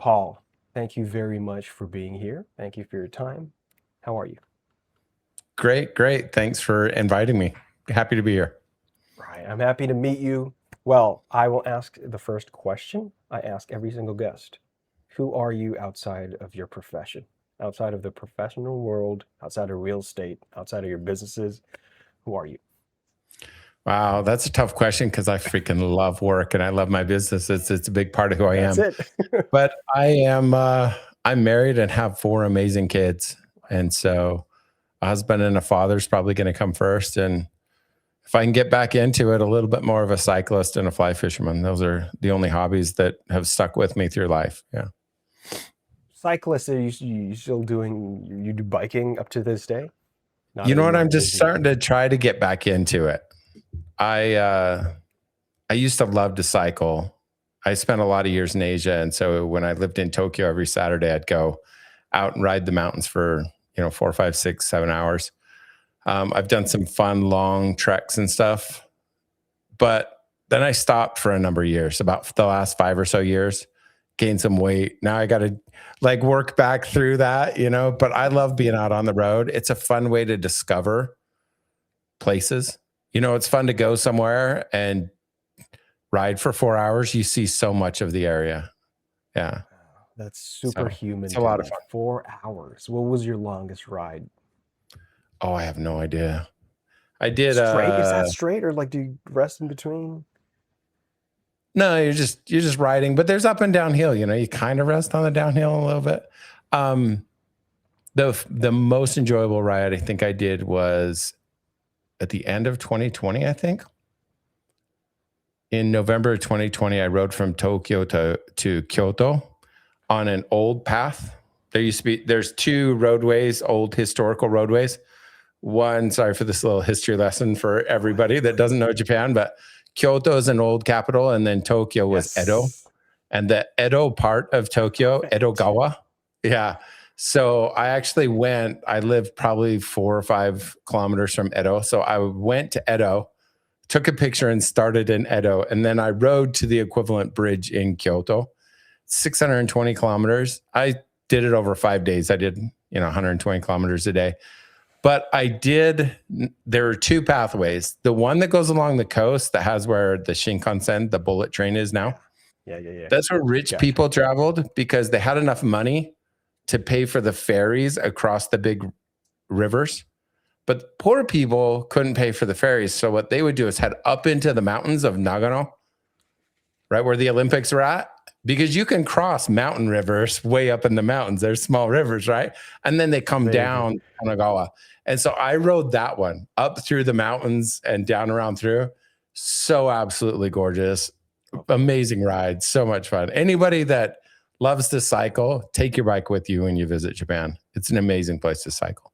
Paul, thank you very much for being here. Thank you for your time. How are you? Great, great. Thanks for inviting me. Happy to be here. Right, I'm happy to meet you. Well, I will ask the first question I ask every single guest. Who are you outside of your profession? Outside of the professional world, outside of real estate, outside of your businesses, who are you? Wow, that's a tough question because I freaking love work and I love my business. It's a big part of who I That's am. it. But I'm married and have four amazing kids. And so a husband and a father is probably going to come first. And if I can get back into it, a little bit more of a cyclist and a fly fisherman. Those are the only hobbies that have stuck with me through life. Yeah. Cyclist, are you still doing, you do biking up to this day? Not You know what? anymore I'm because just you, starting to try to get back into it. I used to love to cycle. I spent a lot of years in Asia, and so when I lived in Tokyo, every Saturday I'd go out and ride the mountains for 4, 5, 6, 7 hours. I've done some fun long treks and stuff, but then I stopped for a number of years. About the last 5 or so years, gained some weight. Now I got to like work back through that, But I love being out on the road. It's a fun way to discover places. It's fun to go somewhere and ride for 4 hours. You see so much of the area. Yeah. that's So superhuman it's a to lot of me. fun. 4 hours. What was your longest ride? Oh, I have no idea. I did Straight? Is that straight, or like do you rest in between? no, you're just riding, but there's up and downhill, you kind of rest on the downhill a little bit. Um the most enjoyable ride I think I did was at the end of 2020, I think. In November of 2020, I rode from Tokyo to Kyoto on an old path. There's two roadways, old historical roadways. One, sorry for this little history lesson for everybody that doesn't know Japan, but Kyoto is an old capital, and then Tokyo was Edo. Yes. And the Edo part of Tokyo, Perfect. Edogawa. Yeah. So I lived probably 4 or 5 kilometers from Edo. So I went to Edo, took a picture and started in Edo. And then I rode to the equivalent bridge in Kyoto, 620 kilometers. I did it over 5 days. I did, 120 kilometers a day. But there are 2 pathways. The one that goes along the coast that has where the Shinkansen, the bullet train is now. Yeah. That's where rich Gotcha. people traveled because they had enough money to pay for the ferries across the big rivers. But poor people couldn't pay for the ferries. So what they would do is head up into the mountains of Nagano, right where the Olympics are at, because you can cross mountain rivers way up in the mountains. There's small rivers, right? And then they come Amazing. down Kanagawa. And so I rode that one up through the mountains and down around through. So absolutely gorgeous. Amazing ride. So much fun. Anybody that loves to cycle, take your bike with you when you visit Japan. It's an amazing place to cycle.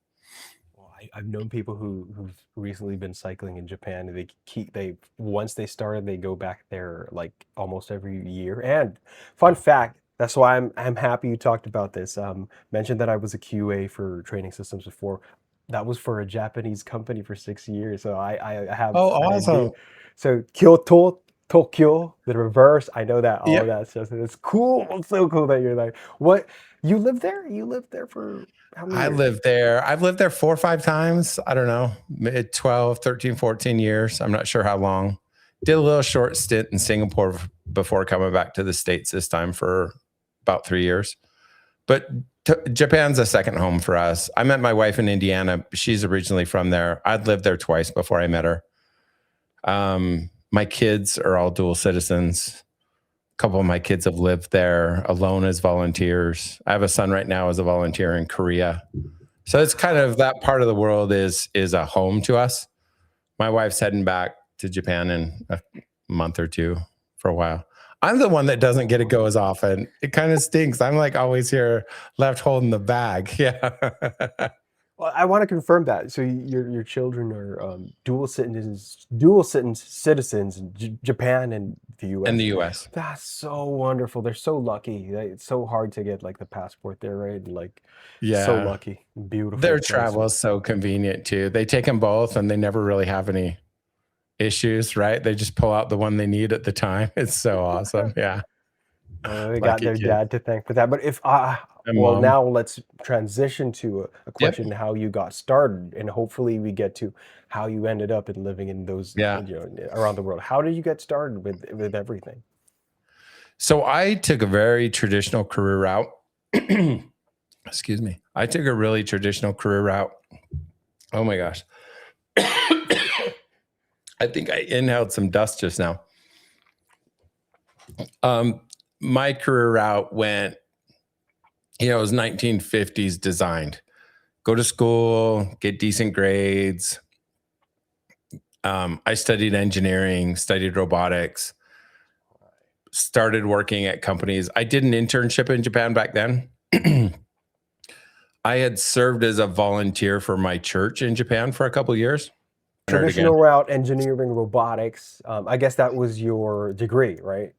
Well, I've known people who've recently been cycling in Japan. And they once they started, they go back there like almost every year. And fun fact, that's why I'm happy you talked about this. Mentioned that I was a QA for training systems before. That was for a Japanese company for 6 years. So I have Oh, an idea. awesome. So Kyoto, Tokyo, the reverse. I know that all of Yep. that stuff. It's cool. It's so cool that you're like, what? You live there? You lived there for how many I years? lived there. I've lived there 4 or 5 times. I don't know, 12, 13, 14 years. I'm not sure how long. Did a little short stint in Singapore before coming back to the States this time for about 3 years. But Japan's a second home for us. I met my wife in Indiana. She's originally from there. I'd lived there twice before I met her. My kids are all dual citizens. A couple of my kids have lived there alone as volunteers. I have a son right now as a volunteer in Korea. So it's kind of that part of the world is a home to us. My wife's heading back to Japan in a month or 2 for a while. I'm the one that doesn't get to go as often. It kind of stinks. I'm like always here left holding the bag. Yeah. Well, I want to confirm that. So your children are dual citizens in Japan and the In the U.S. US. That's so wonderful. They're so lucky. It's so hard to get like the passport there, right? Like, so Yeah. lucky. Beautiful Their place. travel is so convenient too. They take them both and they never really have any issues, right? They just pull out the one they need at the time. It's so awesome. Yeah. Well, they got Lucky their kid. dad to thank for that. But if And well, mom. now let's transition to a Yep. question how you got started, and hopefully we get to how you ended up in living in those, Yeah. around the world. How did you get started with everything? So I took a very traditional career route. Excuse me. I took a really traditional career route. Oh my gosh. I think I inhaled some dust just now. My career route went, it was 1950s designed. Go to school, get decent grades. I studied engineering, studied robotics, started working at companies. I did an internship in Japan back then. I had served as a volunteer for my church in Japan for a couple of years. Nerd again. Traditional route, engineering, robotics. I guess that was your degree, right?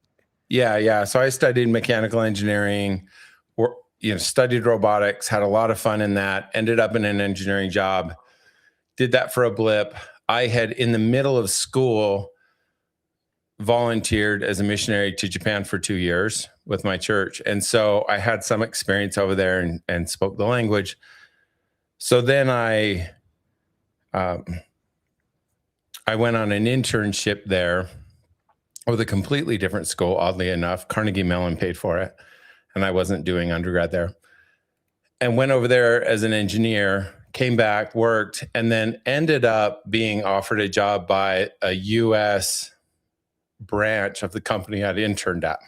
Yeah, yeah. So I studied mechanical engineering, or studied robotics, had a lot of fun in that, ended up in an engineering job, did that for a blip. I had, in the middle of school, volunteered as a missionary to Japan for 2 years with my church. And so I had some experience over there and spoke the language. So then I went on an internship there with a completely different school, oddly enough. Carnegie Mellon paid for it, and I wasn't doing undergrad there. And went over there as an engineer, came back, worked, and then ended up being offered a job by a US branch of the company I'd interned at.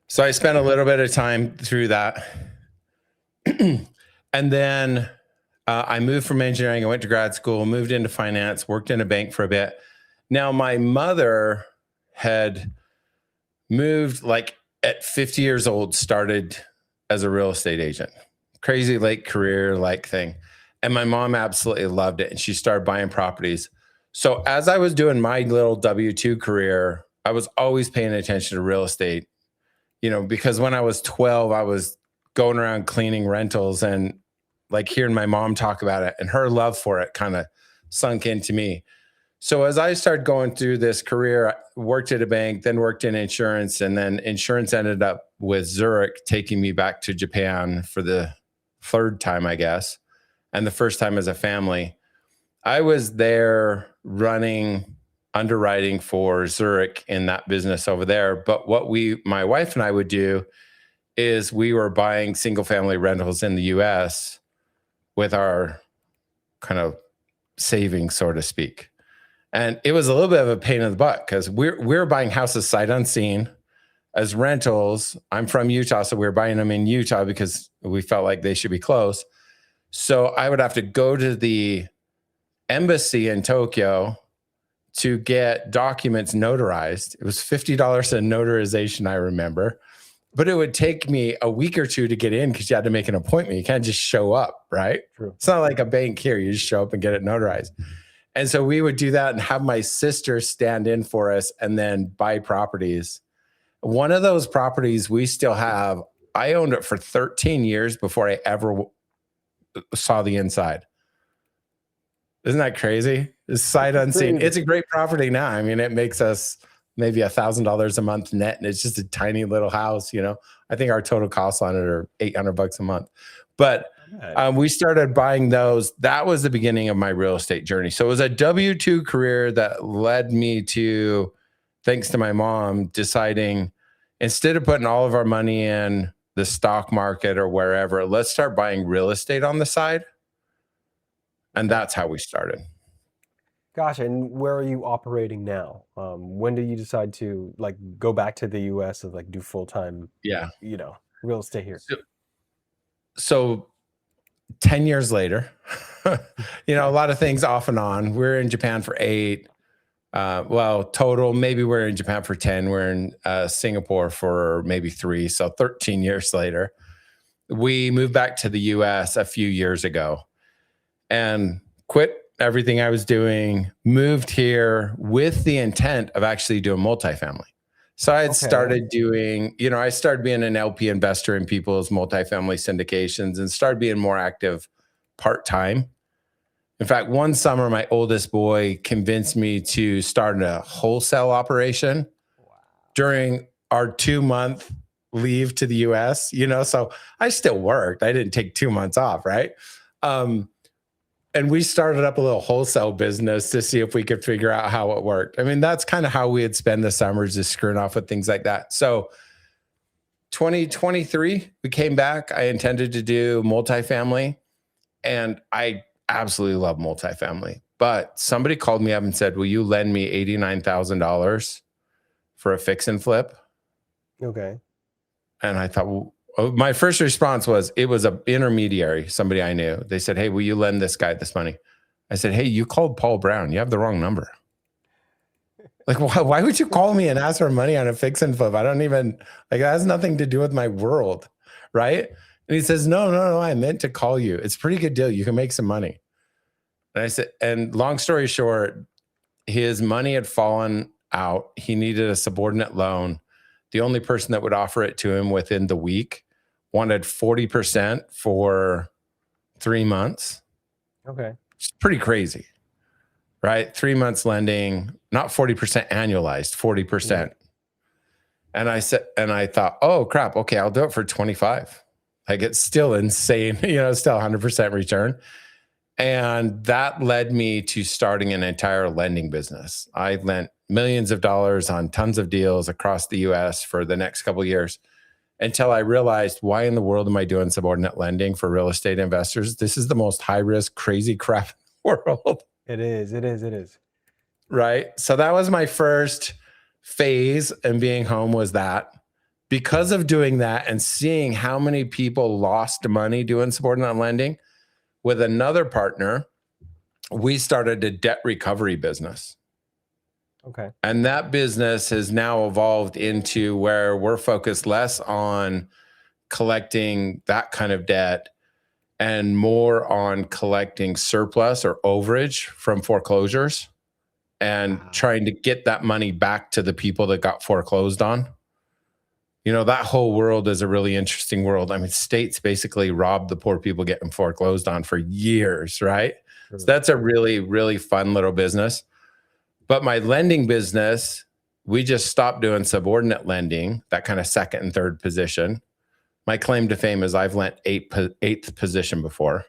So I spent a little bit of time through that. And then I moved from engineering. I went to grad school, moved into finance, worked in a bank for a bit. Now, my mother had moved like at 50 years old, started as a real estate agent. Crazy late career like thing. And my mom absolutely loved it. And she started buying properties. So as I was doing my little W-2 career, I was always paying attention to real estate, because when I was 12, I was going around cleaning rentals and like hearing my mom talk about it, and her love for it kind of sunk into me. So as I started going through this career, I worked at a bank, then worked in insurance, and then insurance ended up with Zurich taking me back to Japan for the third time, I guess, and the first time as a family. I was there running underwriting for Zurich in that business over there. But what my wife and I would do is we were buying single family rentals in the US with our kind of savings, so to speak. And it was a little bit of a pain in the butt because we're buying houses sight unseen as rentals. I'm from Utah, so we were buying them in Utah because we felt like they should be close. So I would have to go to the embassy in Tokyo to get documents notarized. It was $50 a notarization, I remember. But it would take me a week or two to get in because you had to make an appointment. You can't just show up, right? True. It's not like a bank here. You just show up and get it notarized. And so we would do that and have my sister stand in for us and then buy properties. One of those properties we still have, I owned it for 13 years before I ever saw the inside. Isn't that crazy? It's sight unseen. Crazy. It's a great property now. I mean, it makes us maybe $1,000 a month net, and it's just a tiny little house. I think our total costs on it are $800 a month. But we started buying those. That was the beginning of my real estate journey. So it was a W-2 career that led me to, thanks to my mom, deciding instead of putting all of our money in the stock market or wherever, let's start buying real estate on the side. And that's how we started. Gosh, and where are you operating now? When did you decide to go back to the US and do full-time, Yeah. real estate here? So 10 years later, a lot of things off and on. We're in Japan for 8. Total, maybe we're in Japan for 10. We're in Singapore for maybe 3. So 13 years later, we moved back to the US a few years ago and quit everything I was doing, moved here with the intent of actually doing multifamily. So I had started doing, I started being an LP investor in people's multifamily syndications and started being more active part-time. In fact, one summer, my oldest boy convinced me to start a wholesale operation during our 2-month leave to the US, so I still worked. I didn't take 2 months off, right? And we started up a little wholesale business to see if we could figure out how it worked. I mean, that's kind of how we had spent the summers, just screwing off with things like that. So 2023, we came back. I intended to do multifamily, and I absolutely love multifamily. But somebody called me up and said, will you lend me $89,000 for a fix and flip? Okay. And I thought, well, my first response was, it was an intermediary, somebody I knew. They said, hey, will you lend this guy this money? I said, hey, you called Paul Brown. You have the wrong number. Like, why would you call me and ask for money on a fix and flip? I don't even, like, that has nothing to do with my world, right? And he says, no, I meant to call you. It's a pretty good deal. You can make some money. And I said, and long story short, his money had fallen out. He needed a subordinate loan. The only person that would offer it to him within the week wanted 40% for 3 months. Okay. It's pretty crazy, right? 3 months lending, not 40% annualized, 40%. Yeah. And I thought, oh crap, okay, I'll do it for 25. Like, it's still insane, still 100% return. And that led me to starting an entire lending business. I lent millions of dollars on tons of deals across the US for the next couple of years, until I realized, why in the world am I doing subordinate lending for real estate investors? This is the most high risk, crazy crap in the world. It is. Right. So that was my first phase, and being home was that. Because of doing that and seeing how many people lost money doing subordinate lending, with another partner, we started a debt recovery business. Okay. And that business has now evolved into where we're focused less on collecting that kind of debt and more on collecting surplus or overage from foreclosures and trying to get that money back to the people that got foreclosed on. That whole world is a really interesting world. I mean, states basically robbed the poor people getting foreclosed on for years, right? Sure. So that's a really, really fun little business. But my lending business, we just stopped doing subordinate lending, that kind of second and third position. My claim to fame is I've lent eighth position before,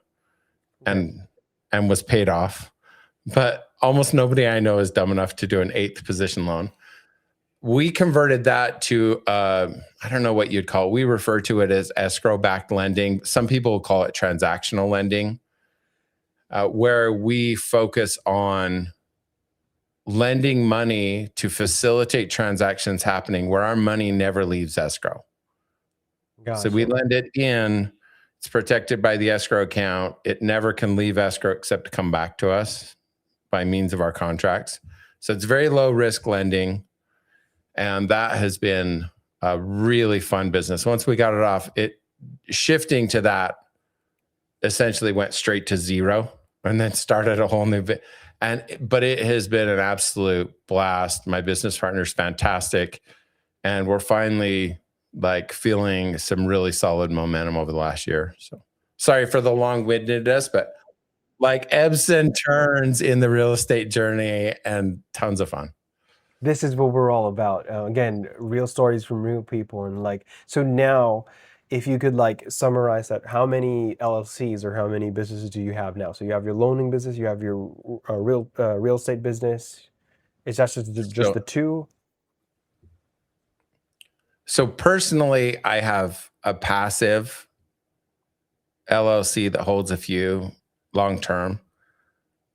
and was paid off. But almost nobody I know is dumb enough to do an eighth position loan. We converted that to, I don't know what you'd call it. We refer to it as escrow-backed lending. Some people call it transactional lending, where we focus on lending money to facilitate transactions happening where our money never leaves escrow. Gotcha. So we lend it in, it's protected by the escrow account. It never can leave escrow except to come back to us by means of our contracts. So it's very low risk lending. And that has been a really fun business. Once we got it off, shifting to that essentially went straight to zero and then started a whole new bit. But it has been an absolute blast. My business partner's fantastic. And we're finally feeling some really solid momentum over the last year. So sorry for the long-windedness, but ebbs and turns in the real estate journey and tons of fun. This is what we're all about. Again, real stories from real people. And so now, if you could summarize that, how many LLCs or how many businesses do you have now? So you have your loaning business, you have your real estate business. Is that just the two? So personally, I have a passive LLC that holds a few long-term.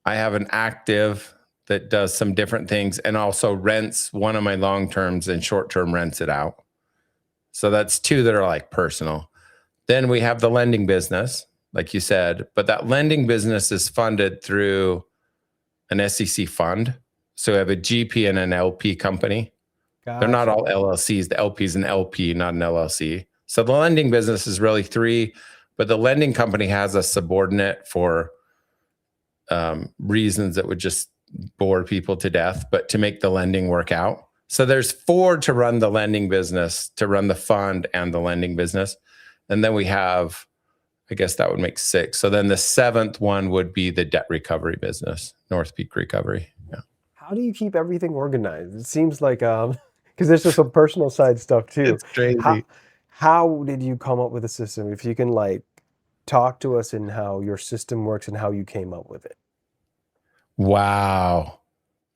I have an active that does some different things and also rents one of my long-terms and short-term rents it out. So that's two that are personal. Then we have the lending business, like you said, but that lending business is funded through an SEC fund. So we have a GP and an LP company. Gotcha. They're not all LLCs. The LP is an LP, not an LLC. So the lending business is really three, but the lending company has a subordinate for reasons that would just bore people to death, but to make the lending work out. So there's four to run the lending business, to run the fund and the lending business. And then we have, I guess that would make six. So then the seventh one would be the debt recovery business, North Peak Recovery. Yeah. How do you keep everything organized? It seems like because there's just some personal side stuff too. It's How crazy. how did you come up with a system? If you can like talk to us in how your system works and how you came up with it. Wow.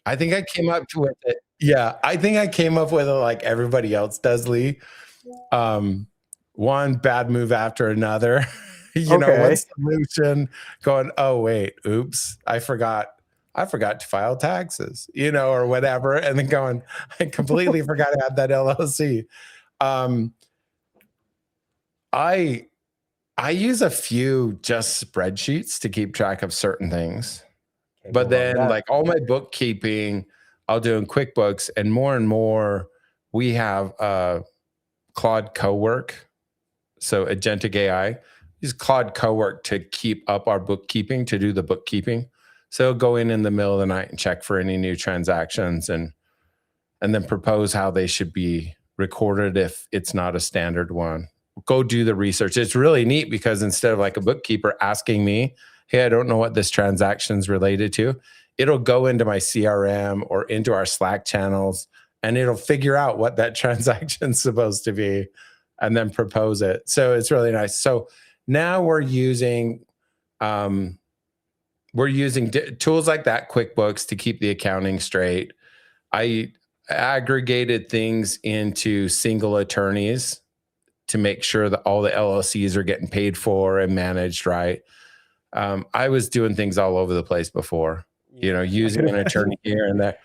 I think I came up with it. Yeah, I think I came up with it like everybody else does, Lee. Um, one bad move after another. One Okay. solution going, oh wait, oops, I forgot to file taxes, or whatever. And then going, I completely forgot to add that LLC. Um, I I use a few just spreadsheets to keep track of certain things. Can't go But wrong with then, that. like all my bookkeeping, I'll do in QuickBooks, and more, we have Claude Cowork, so agentic AI. Use Claude Cowork to keep up our bookkeeping, to do the bookkeeping. So go in the middle of the night and check for any new transactions, and then propose how they should be recorded if it's not a standard one. Go do the research. It's really neat because instead of like a bookkeeper asking me, hey, I don't know what this transaction's related to, it'll go into my CRM or into our Slack channels, and it'll figure out what that transaction's supposed to be and then propose it. So it's really nice. So now um, we're using tools like that, QuickBooks, to keep the accounting straight. I aggregated things into single attorneys to make sure that all the LLCs are getting paid for and managed right. I was doing things all over the place before, Yeah, I could using an imagine. attorney here and there.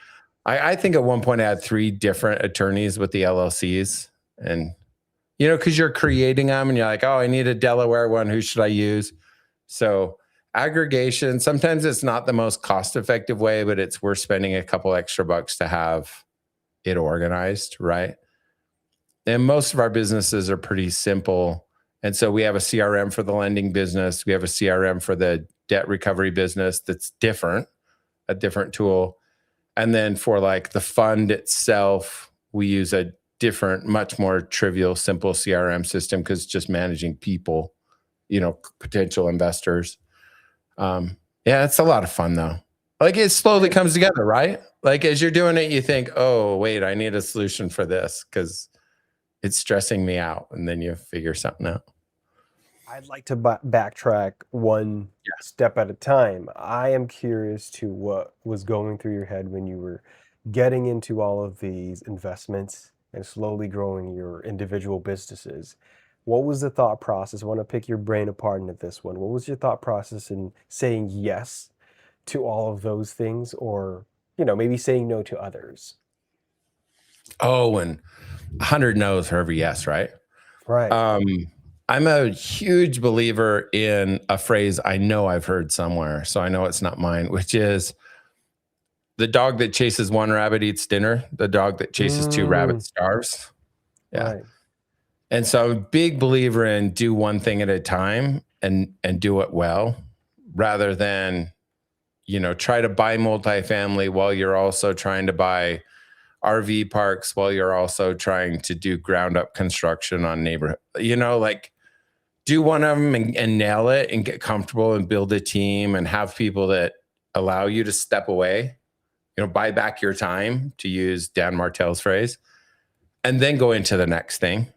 I think at one point I had 3 different attorneys with the LLCs, and because you're creating them and you're like, oh, I need a Delaware one. Who should I use? So aggregation, sometimes it's not the most cost-effective way, but it's worth spending a couple extra bucks to have it organized, right? And most of our businesses are pretty simple. And so we have a CRM for the lending business. We have a CRM for the debt recovery business that's different, a different tool. And then for like the fund itself, we use a different, much more trivial, simple CRM system because it's just managing people, potential investors. Yeah, it's a lot of fun though. Like it slowly comes together, right? Like as you're doing it, you think, oh, wait, I need a solution for this because it's stressing me out. And then you figure something out. I'd like to backtrack one step at a time. I am curious to what was going through your head when you were getting into all of these investments and slowly growing your individual businesses. What was the thought process? I want to pick your brain apart into this one. What was your thought process in saying yes to all of those things, or, maybe saying no to others? Oh, and 100 no's for every yes, right? Right. Um, I'm a huge believer in a phrase I know I've heard somewhere, so I know it's not mine, which is the dog that chases one rabbit eats dinner. The dog that chases 2 Mm, rabbits starves. Yeah. right. And so I'm a big believer in do one thing at a time and do it well, rather than, try to buy multifamily while you're also trying to buy RV parks, while you're also trying to do ground up construction on neighborhood. Like do one of them and nail it and get comfortable and build a team and have people that allow you to step away, buy back your time, to use Dan Martell's phrase, and then go into the next thing.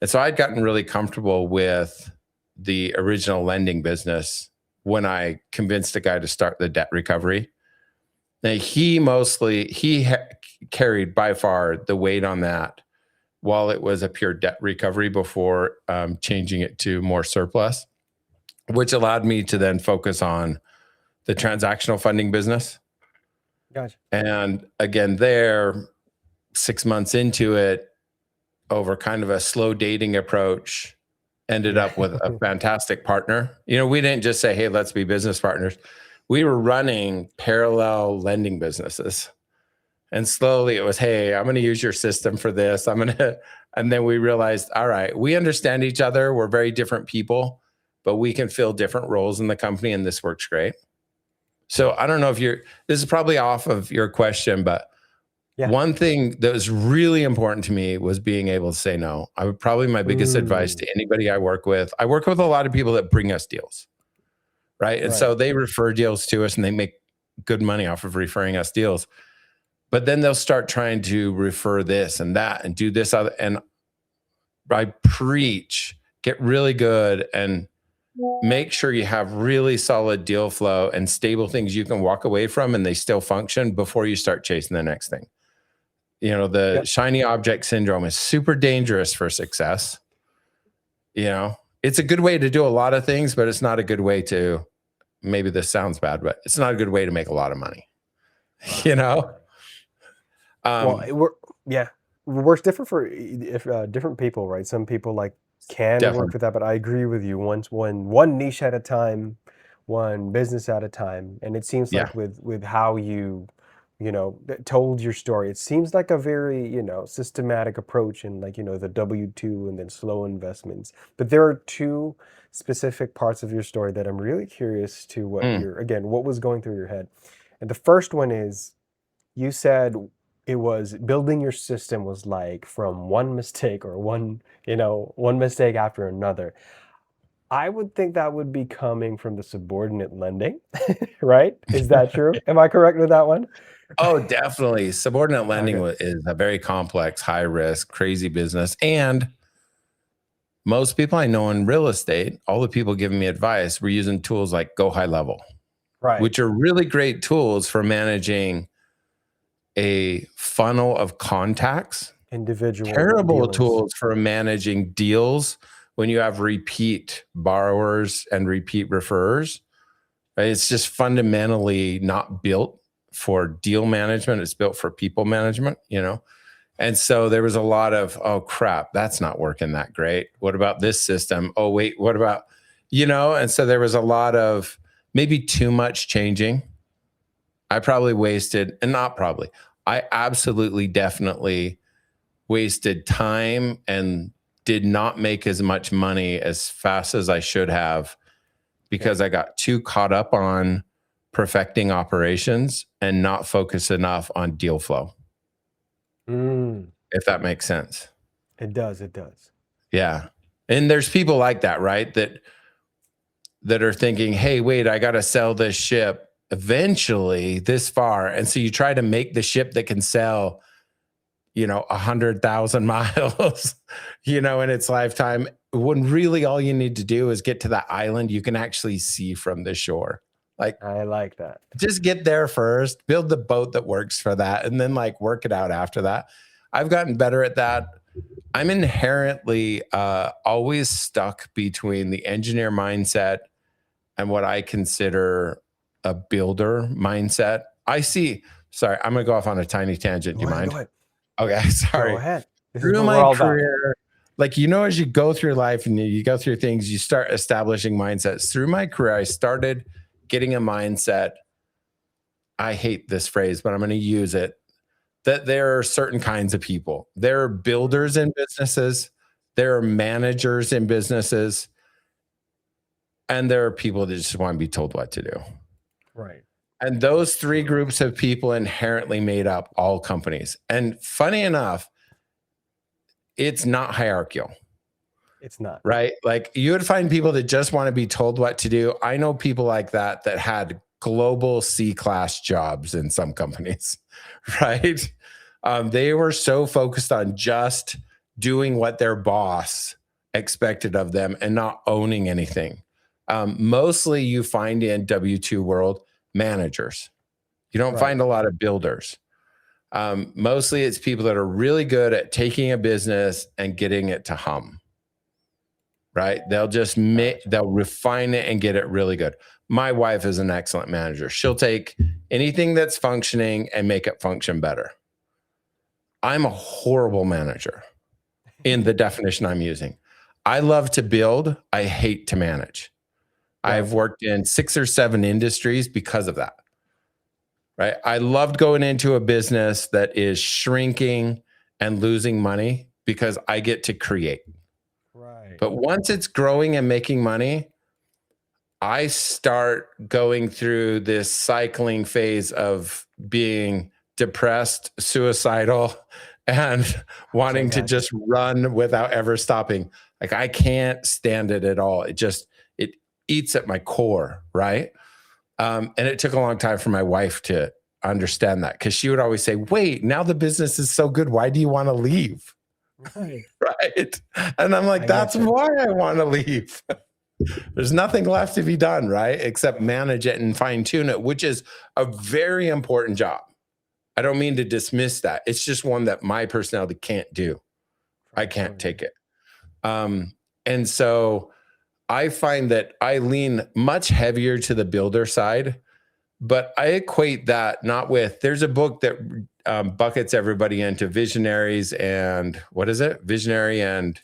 And so I'd gotten really comfortable with the original lending business when I convinced a guy to start the debt recovery. Now he carried by far the weight on that while it was a pure debt recovery before changing it to more surplus, which allowed me to then focus on the transactional funding business. Gotcha. And again, there, 6 months into it, over kind of a slow dating approach, ended Yeah. up with a fantastic partner. We didn't just say, hey, let's be business partners. We were running parallel lending businesses. And slowly it was, hey, I'm going to use your system for this. And then we realized, all right, we understand each other. We're very different people, but we can fill different roles in the company, and this works great. So I don't know if this is probably off of your question, but Yeah. one thing that was really important to me was being able to say no. I would probably my biggest advice to anybody I work with a lot of people that bring us deals, right? And Right. so they refer deals to us and they make good money off of referring us deals. But then they'll start trying to refer this and that and do this other. And I preach, get really good and make sure you have really solid deal flow and stable things you can walk away from and they still function before you start chasing the next thing. You know, the shiny object syndrome is super dangerous for success. You know, it's a good way to do a lot of things, but it's not a good way to, maybe this sounds bad, but it's not a good way to make a lot of money. You know? Well, it works different for different people, right? Some people can work with that, but I agree with you. One niche at a time, one business at a time, and it seems like with how you told your story, it seems like a very systematic approach and the W-2 and then slow investments. But there are two specific parts of your story that I'm really curious to what was going through your head. And the first one is, you said it was building your system was like from one mistake or one mistake after another. I would think that would be coming from the subordinate lending, right? Is that true? Am I correct with that one? Oh, definitely. Subordinate lending is a very complex, high risk, crazy business. And most people I know in real estate, all the people giving me advice, were using tools like Go High Level, which are really great tools for managing a funnel of contacts. Individual terrible dealings. Tools for managing deals when you have repeat borrowers and repeat referrers. Right? It's just fundamentally not built for deal management. It's built for people management, And so there was a lot of, oh crap, that's not working that great. What about this system? Oh wait, what about, And so there was a lot of maybe too much changing. I probably wasted, and not probably, I absolutely definitely wasted time and did not make as much money as fast as I should have because I got too caught up on perfecting operations and not focused enough on deal flow. If that makes sense. It does. It does. Yeah. And there's people like that, right? That are thinking, hey, wait, I got to sell this ship eventually this far. And so you try to make the ship that can sell, 100,000 miles, in its lifetime, when really all you need to do is get to that island you can actually see from the shore. Like, I like that. Just get there first, build the boat that works for that, and then work it out after that. I've gotten better at that. I'm inherently always stuck between the engineer mindset and what I consider a builder mindset. Sorry, I'm going to go off on a tiny tangent. Do you mind? Go ahead. Okay, sorry. Go ahead. Through my career, as you go through life and you go through things, you start establishing mindsets. Through my career, I started getting a mindset. I hate this phrase, but I'm going to use it. That there are certain kinds of people. There are builders in businesses. There are managers in businesses. And there are people that just want to be told what to do. Right. And those three groups of people inherently made up all companies. And funny enough, it's not hierarchical. It's not. Right? You would find people that just want to be told what to do. I know people like that had global C-class jobs in some companies, right? They were so focused on just doing what their boss expected of them and not owning anything. Mostly you find in W-2 world managers. You don't find a lot of builders. Mostly it's people that are really good at taking a business and getting it to hum. Right? They'll just they'll refine it and get it really good. My wife is an excellent manager. She'll take anything that's functioning and make it function better. I'm a horrible manager in the definition I'm using. I love to build. I hate to manage. I've worked in 6 or 7 industries because of that. Right? I loved going into a business that is shrinking and losing money because I get to create. Right. But once it's growing and making money, I start going through this cycling phase of being depressed, suicidal, and wanting to just run without ever stopping. I can't stand it at all. It eats at my core, right? And it took a long time for my wife to understand that, because she would always say, wait, now the business is so good, why do you want to leave? Right. Right. And I'm like, that's why I want to leave. There's nothing left to be done, right? Except manage it and fine tune it, which is a very important job. I don't mean to dismiss that. It's just one that my personality can't do. I can't take it. And so I find that I lean much heavier to the builder side, but I equate that not with, there's a book that buckets everybody into visionaries and what is it? Visionary and,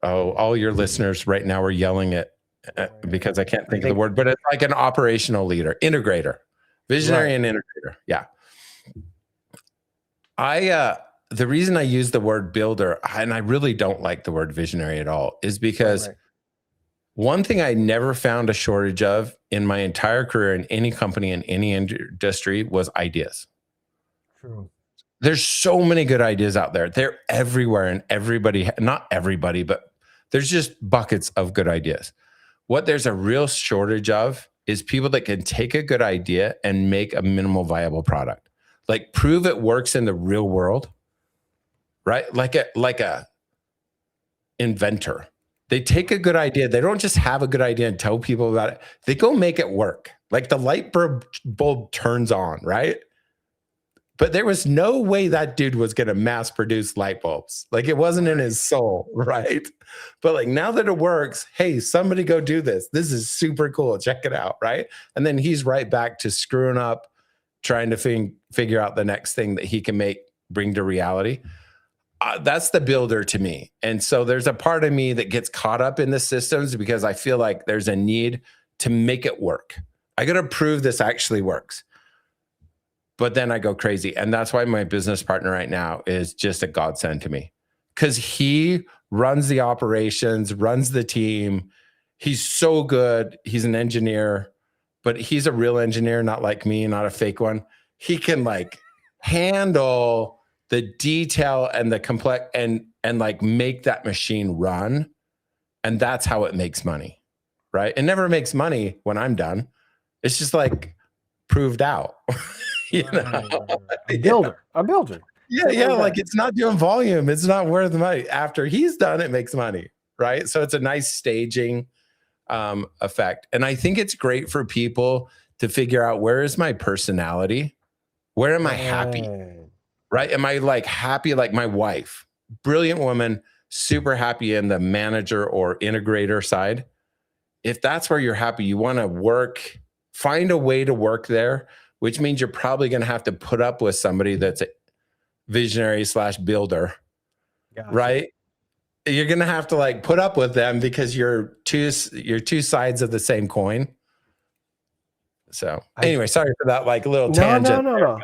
all your listeners right now are yelling it because I can't think of the word, but it's like an operational leader, integrator, visionary and integrator. Yeah. The reason I use the word builder, and I really don't like the word visionary at all, is because one thing I never found a shortage of in my entire career in any company, in any industry, was ideas. True. There's so many good ideas out there. They're everywhere, and everybody, not everybody, but there's just buckets of good ideas. What there's a real shortage of is people that can take a good idea and make a minimal viable product. Like prove it works in the real world, right? Like a inventor. They take a good idea. They don't just have a good idea and tell people about it. They go make it work. Like the light bulb turns on, right? But there was no way that dude was going to mass produce light bulbs. Like it wasn't in his soul, right? But like now that it works, hey, somebody go do this. This is super cool. Check it out, right? And then he's right back to screwing up, trying to figure out the next thing that he can bring to reality. That's the builder to me. And so there's a part of me that gets caught up in the systems because I feel like there's a need to make it work. I got to prove this actually works. But then I go crazy. And that's why my business partner right now is just a godsend to me, because he runs the operations, runs the team. He's so good. He's an engineer, but he's a real engineer, not like me, not a fake one. He can like handle the detail and the complex and like make that machine run. And that's how it makes money, right? It never makes money when I'm done. It's just like proved out. You know? A builder. Yeah. Like it's not doing volume. It's not worth the money. After he's done, it makes money, right? So it's a nice staging effect. And I think it's great for people to figure out, where is my personality? Where am I happy? Right? Am I like happy like my wife? Brilliant woman, super happy in the manager or integrator side. If that's where you're happy, you want to work, find a way to work there, which means you're probably going to have to put up with somebody that's a visionary / builder, right? You're going to have to like put up with them because you're two sides of the same coin. So anyway, sorry for that like little tangent. No.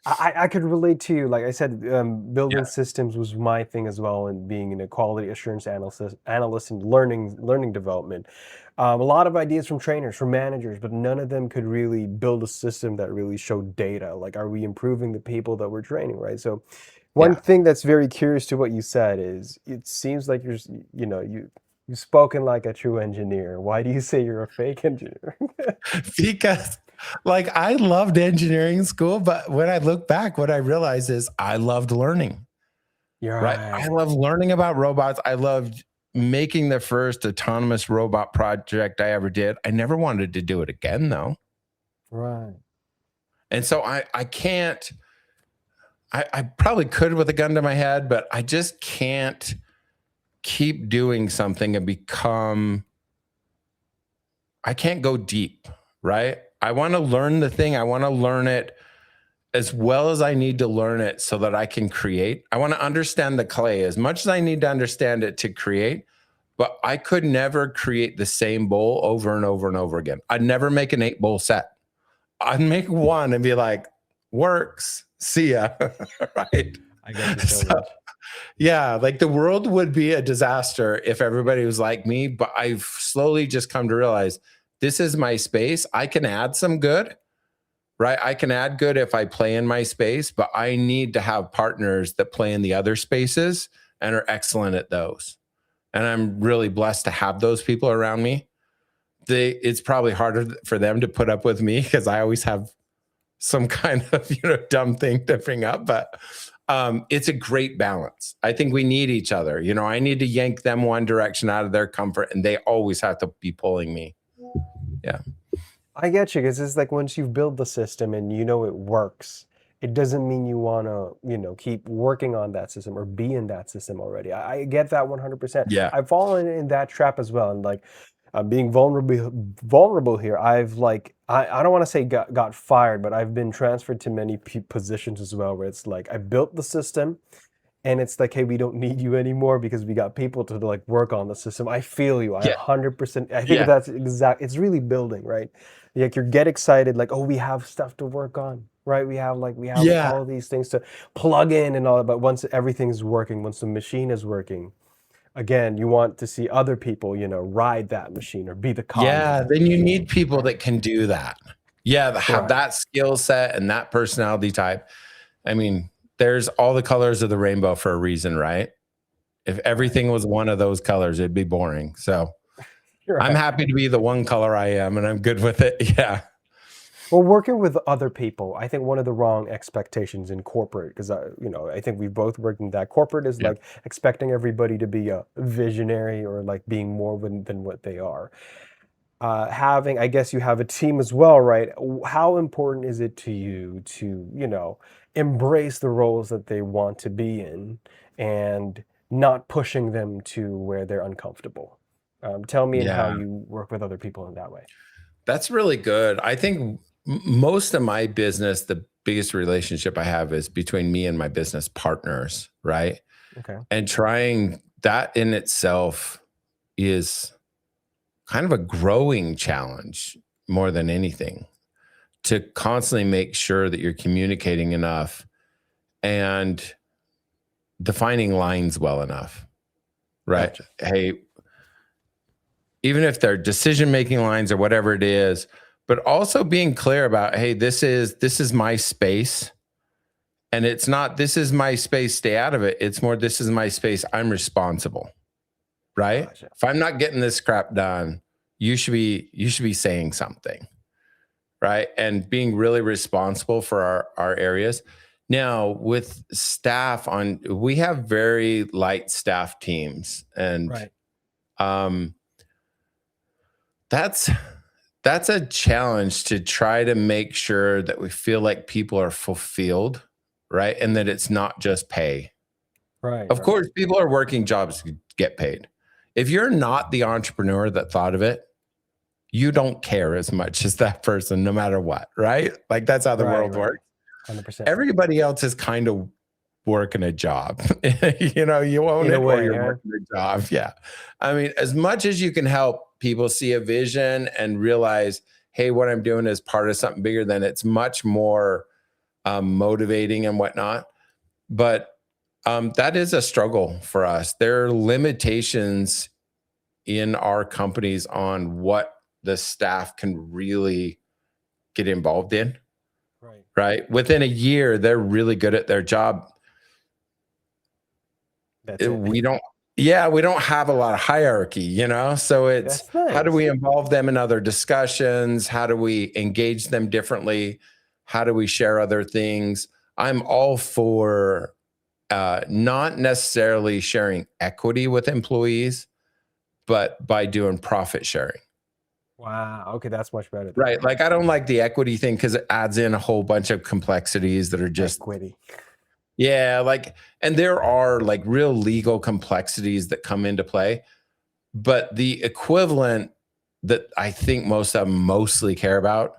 I could relate to you. Like I said, building systems was my thing as well, and being an quality assurance analyst and learning development. A lot of ideas from trainers, from managers, but none of them could really build a system that really showed data. Like, are we improving the people that we're training, right? So one thing that's very curious to what you said is, it seems like you've spoken like a true engineer. Why do you say you're a fake engineer? Because like I loved engineering school, but when I look back, what I realized is I loved learning. Right? I love learning about robots. I loved making the first autonomous robot project I ever did. I never wanted to do it again though. Right. And so I can't, I probably could with a gun to my head, but I just can't keep doing something and I can't go deep, right? I want to learn the thing. I want to learn it as well as I need to learn it so that I can create. I want to understand the clay as much as I need to understand it to create, but I could never create the same bowl over and over and over again. I'd never make an 8-bowl set. I'd make one and be like, works, see ya, right? I get you so much. Yeah, like the world would be a disaster if everybody was like me, but I've slowly just come to realize this is my space. I can add some good, right? I can add good if I play in my space, but I need to have partners that play in the other spaces and are excellent at those. And I'm really blessed to have those people around me. It's probably harder for them to put up with me because I always have some kind of, dumb thing to bring up, but it's a great balance. I think we need each other. I need to yank them one direction out of their comfort, and they always have to be pulling me. Yeah. I get you because it's like once you've built the system and you know it works, it doesn't mean you want to, keep working on that system or be in that system already. I get that 100%. Yeah. I've fallen in that trap as well. And like being vulnerable here, I've like, I don't want to say got fired, but I've been transferred to many positions as well, where it's like I built the system and it's like, hey, we don't need you anymore because we got people to like work on the system. I feel you. I Yeah. 100%. I think Yeah. that's it's really building, right? Like you get excited, like, oh, we have stuff to work on, right? We have Yeah. all these things to plug in and all that. But once everything's working, once the machine is working, again, you want to see other people, ride that machine or be the cog of Yeah. that Then you machine, need people right? that can do that. Yeah. That have Right. that skill set and that personality type. I mean, there's all the colors of the rainbow for a reason, right? If everything was one of those colors, it'd be boring. So You're I'm right. happy to be the one color I am, and I'm good with it. Yeah. Well, working with other people, I think one of the wrong expectations in corporate, because I think we've both worked in that. Corporate is Yeah. like expecting everybody to be a visionary or like being more than what they are. I guess you have a team as well, right? How important is it to you to, embrace the roles that they want to be in and not pushing them to where they're uncomfortable? Tell me and how Yeah. you work with other people in that way. That's really good. I think most of my business, the biggest relationship I have is between me and my business partners, right? Okay. And trying that in itself is kind of a growing challenge more than anything, to constantly make sure that you're communicating enough and defining lines well enough, right? Gotcha. Hey, even if they're decision making lines or whatever it is, but also being clear about, hey, this is my space, and it's not this is my space, stay out of it. It's more, this is my space, I'm responsible, right? Gotcha. If I'm not getting this crap done, you should be saying something, right? And being really responsible for our areas. Now with staff we have very light staff teams, and Right. that's a challenge, to try to make sure that we feel like people are fulfilled, right? And that it's not just pay. Right. Of Right. course, people are working jobs to get paid. If you're not the entrepreneur that thought of it, you don't care as much as that person, no matter what, right? Like that's how the Right. world Right. works. 100%. Everybody else is kind of working a job. You own In a it or way, you're huh? working a job. Yeah. I mean, as much as you can help people see a vision and realize, hey, what I'm doing is part of something bigger, than it's much more motivating and whatnot. But that is a struggle for us. There are limitations in our companies on what the staff can really get involved in, Right. right? Within a year, they're really good at their job. That's it. We don't have a lot of hierarchy, so it's, That's how do nice. we involve them in other discussions? How do we engage them differently? How do we share other things? I'm all for not necessarily sharing equity with employees, but by doing profit sharing. Wow. Okay, that's much better then. Right. Like I don't like the equity thing because it adds in a whole bunch of complexities that are just, Equity. yeah, like, and there are like real legal complexities that come into play. But the equivalent that I think most of them mostly care about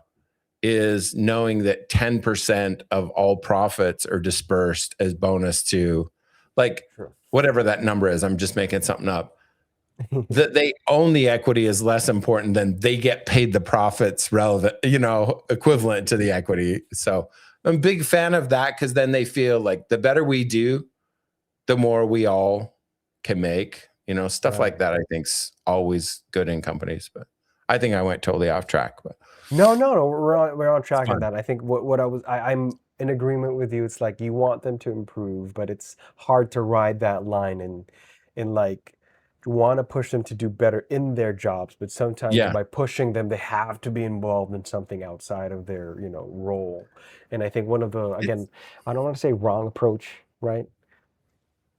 is knowing that 10% of all profits are dispersed as bonus to, like, True. whatever that number is. I'm just making something up. That they own the equity is less important than they get paid the profits relevant, equivalent to the equity. So I'm a big fan of that, because then they feel like the better we do, the more we all can make, stuff like Right. that. I think's always good in companies, but I think I went totally off track, but No, we're on it's track of fun. that. I think what I'm in agreement with you. It's like you want them to improve, but it's hard to ride that line and like want to push them to do better in their jobs, but sometimes Yeah. by pushing them, they have to be involved in something outside of their, role. And I think one of the, It's again, I don't want to say wrong approach, right?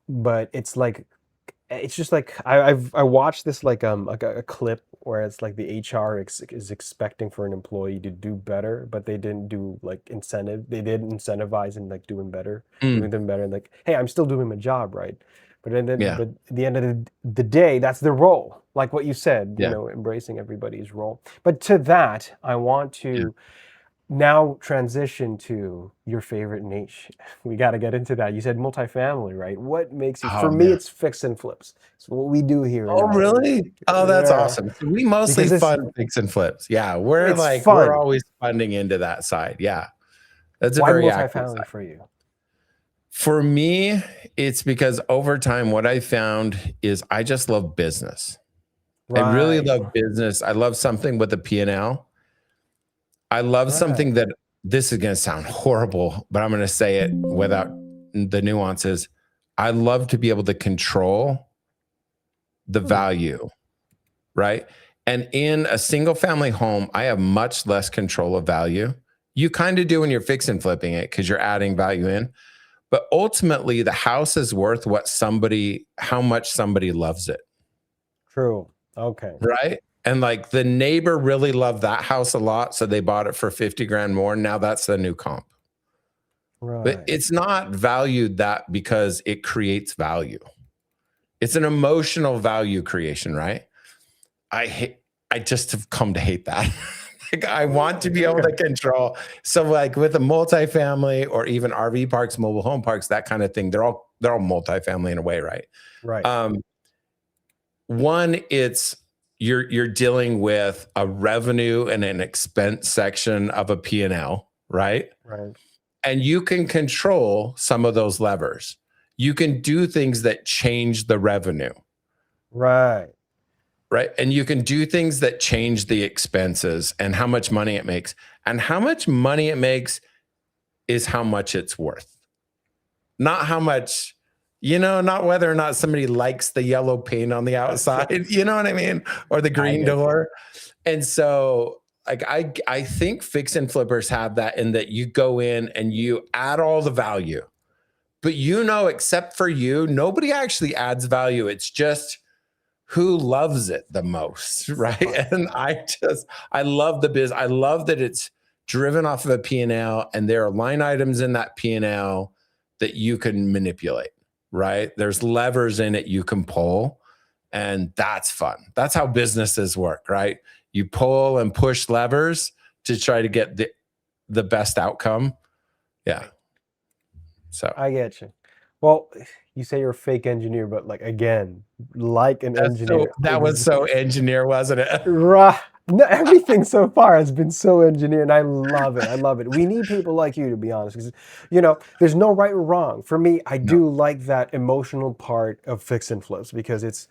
But it's just like I watched this like a clip where it's like the HR is expecting for an employee to do better, but they didn't do like incentive. They didn't incentivize and like doing them better, and like, hey, I'm still doing my job, right? yeah. But at the end of the day, that's their role. Like what you said, Yeah. embracing everybody's role. But to that, I want Yeah. to now transition to your favorite niche. We got to get into that. You said multifamily, right? What makes you, Oh for me, man. it's fix and flips. So what we do here in Oh, our, really? Oh, that's yeah, awesome. So we mostly because it's, fund fix and flips. Yeah. it's We're fun. always funding into that side. Yeah. That's a Why very active multifamily side. for you? For me, it's because over time, what I found is I just love business. I really Right, love business. I love something with a P&L. I love right. something that this is going to sound horrible, but I'm going to say it without the nuances. I love to be able to control the Hmm. value, right? And in a single family home, I have much less control of value. You kind of do when you're fix and flipping it because you're adding value in. But ultimately, the house is worth how much somebody loves it, True. Okay. right? And like the neighbor really loved that house a lot, so they bought it for 50 grand more. Now that's the new comp. But Right. it's not valued that because it creates value. It's an emotional value creation, right? I just have come to hate that. Like I want to Really? be able Okay. to control. So like with a multifamily or even RV parks, mobile home parks, that kind of thing, they're all multifamily in a way, right? Right. Um, One, it's you're dealing with a revenue and an expense section of a P&L, right? Right. And you can control some of those levers. You can do things that change the revenue, Right. right? And you can do things that change the expenses and how much money it makes. And how much money it makes is how much it's worth. Not how much, not whether or not somebody likes the yellow paint on the outside, you know what I mean? Or the I green get you. door. And so like I think fix and flippers have that in that you go in and you add all the value. But except for you, nobody actually adds value. It's just who loves it the most, right? Fun. And I love the biz. I love that it's driven off of a P&L and there are line items in that P&L that you can manipulate, right? There's levers in it you can pull, and that's fun. That's how businesses work, right? You pull and push levers to try to get the best outcome. Yeah. So I get you. Well, you say you're a fake engineer, but like again, like an engineer. that was so engineer, wasn't it? Right. No, everything so far has been so engineered, and I love it. I love it. We need people like you, to be honest, because there's no right or wrong. For me, I No. do like that emotional part of fix and flips because it's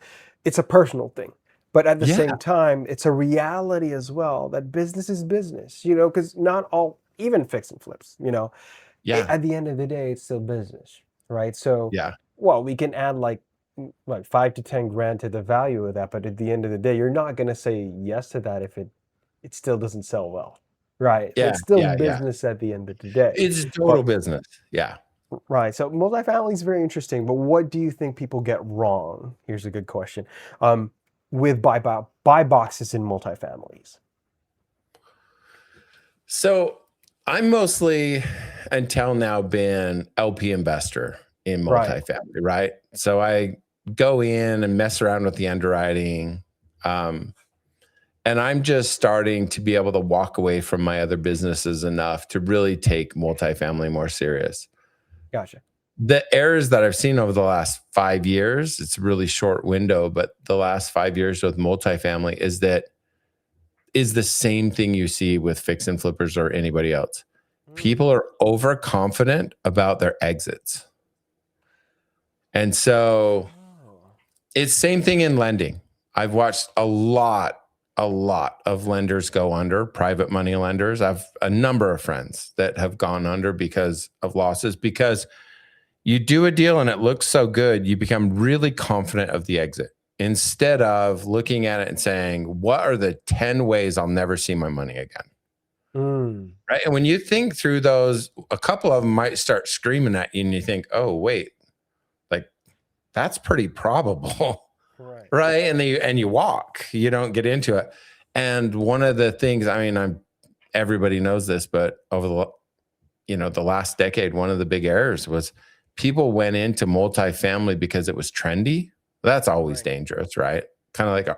a personal thing. But at the Yeah. same time, it's a reality as well that business is business, because not all, even fix and flips, Yeah. at the end of the day, it's still business, right? So, Yeah. well, we can add like 5 to 10 grand to the value of that, but at the end of the day, you're not going to say yes to that if it still doesn't sell well, right? Yeah. It's still Yeah. Yeah. business at the end of the day. It's total But business. Yeah. right, so multifamily is very interesting, but what do you think people get wrong? Here's a good question. With buy boxes in multifamilies. So I'm mostly until now been LP investor in Right. multifamily, right? So I go in and mess around with the underwriting. Um, and I'm just starting to be able to walk away from my other businesses enough to really take multifamily more serious. Gotcha. The errors that I've seen over the last 5 years, it's a really short window, but the last 5 years with multifamily is the same thing you see with fix and flippers or anybody else. Mm. People are overconfident about their exits. And so Oh. it's same thing in lending. I've watched a lot of lenders go under, private money lenders. I've a number of friends that have gone under because of losses, because you do a deal and it looks so good, you become really confident of the exit. instead of looking at it and saying, what are the 10 ways I'll never see my money again? Right. And when you think through those, a couple of them might start screaming at you and you think, oh, wait, like that's pretty probable. Right. Right. And you walk, you don't get into it. And one of the things, I mean, everybody knows this, but over the last decade, one of the big errors was people went into multifamily because it was trendy. That's always dangerous, right? Kind of like,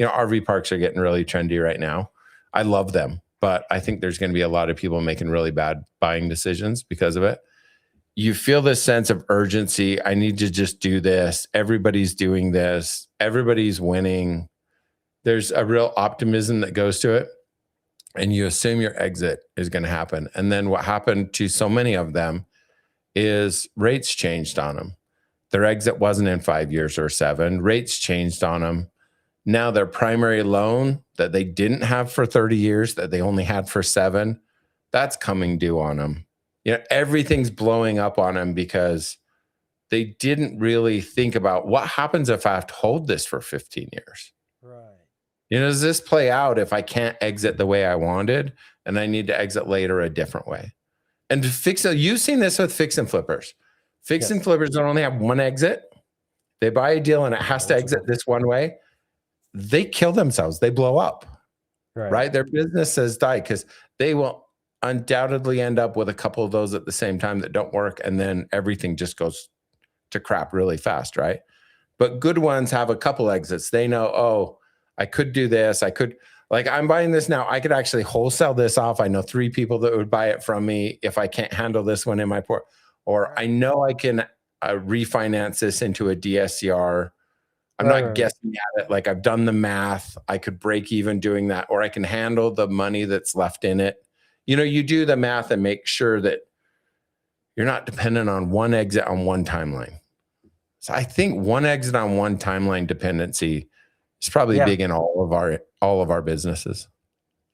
RV parks are getting really trendy right now. I love them, but I think there's going to be a lot of people making really bad buying decisions because of it. You feel this sense of urgency. I need to just do this. Everybody's doing this. Everybody's winning. There's a real optimism that goes to it. And you assume your exit is going to happen. And then what happened to so many of them is rates changed on them. Their exit wasn't in 5 years or 7. Rates changed on them. Now their primary loan that they didn't have for 30 years, that they only had for 7, that's coming due on them. Everything's blowing up on them because they didn't really think about what happens if I have to hold this for 15 years. Right. Does this play out if I can't exit the way I wanted and I need to exit later a different way? And you've seen this with fix and flippers. Fix and flippers don't only have one exit. They buy a deal and it has to exit this one way. They kill themselves. They blow up, right? Their businesses die because they will undoubtedly end up with a couple of those at the same time that don't work. And then everything just goes to crap really fast, right? But good ones have a couple exits. They know, oh, I could do this. I'm buying this now. I could actually wholesale this off. I know 3 people that would buy it from me if I can't handle this one in my port. Or I know I can refinance this into a DSCR. I'm not guessing at it. Like I've done the math. I could break even doing that, or I can handle the money that's left in it. You do the math and make sure that you're not dependent on one exit on one timeline. So I think one exit on one timeline dependency is probably big in all of our businesses.